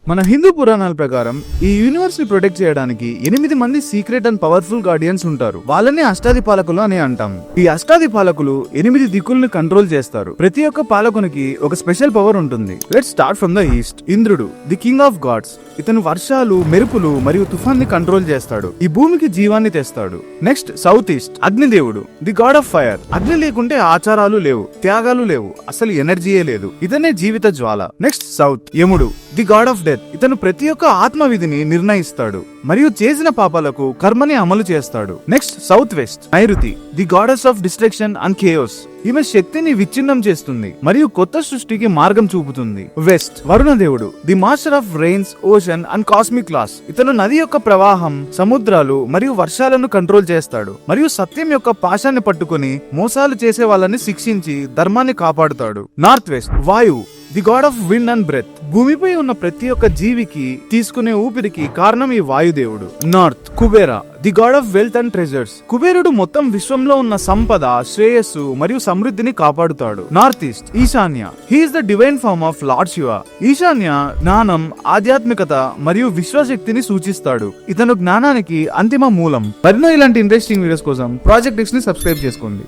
మన హిందూ పురాణాల ప్రకారం ఈ యూనివర్స్ ని ప్రొటెక్ట్ చేయడానికి 8 మంది సీక్రెట్ అండ్ పవర్ఫుల్ గార్డియన్స్ ఉంటారు. వాళ్ళని అష్టాదిపాలకులు అని అంటాం. ఈ అష్టాదిపాలకులు 8 దిక్కుల్ని కంట్రోల్ చేస్తారు. ప్రతి ఒక్క పాలకునికి ఒక స్పెషల్ పవర్ ఉంటుంది. Let's start from the east. ఇంద్రుడు, ది కింగ్ ఆఫ్ గాడ్స్. ఇతను వర్షాలు, మెరుపులు మరియు తుఫాన్ ని కంట్రోల్ చేస్తాడు. ఈ భూమికి జీవాన్ని తెస్తాడు. Next south east. అగ్నిదేవుడు, ది గాడ్ ఆఫ్ ఫైర్. అగ్ని లేకుంటే ఆచారాలు లేవు, త్యాగాలు లేవు, అసలు ఎనర్జీయే లేదు. ఇతనే జీవిత జ్వాల. Next south. యముడు, ది గాడ్ ఆఫ్ డెత్. ఇతను ప్రతి ఒక్క ఆత్మవిధిని నిర్ణయిస్తాడు మరియు చేసిన పాపాలకు కర్మని అమలు చేస్తాడు. Next south west. నైరుతి, the goddess of destruction and chaos. ఈమె శక్తిని విచ్ఛిన్నం చేస్తుంది మరియు కొత్త సృష్టికి మార్గం చూపుతుంది. వెస్ట్. వరుణ దేవుడు, the master of rains, ocean and cosmic laws. ఇతను నది యొక్క ప్రవాహం, సముద్రాలు మరియు వర్షాలను కంట్రోల్ చేస్తాడు మరియు సత్యం యొక్క పాశాన్ని పట్టుకుని మోసాలు చేసే వాళ్ళని శిక్షించి ధర్మాన్ని కాపాడుతాడు. North west. వాయువు, the god of wind and breath. భూమిపై ఉన్న ప్రతి ఒక్క జీవికి తీసుకునే ఊపిరికి కారణం ఈ వాయుదేవుడు. North. Kubera, the god of wealth and treasures. కుబేరుడు మొత్తం విశ్వంలో ఉన్న సంపద, శ్రేయస్సు మరియు సమృద్ధిని కాపాడుతాడు. North east. Ishanya, he is the divine form of lord Shiva. ఈశాన్య జ్ఞానం, ఆధ్యాత్మికత మరియు విశ్వశక్తిని సూచిస్తాడు. ఇతను జ్ఞానానికి అంతిమ మూలం. మరిన్నో ఇలాంటి ఇంట్రెస్టింగ్ వీడియోస్ కోసం ప్రాజెక్ట్ X ని సబ్స్క్రైబ్ చేసుకోండి.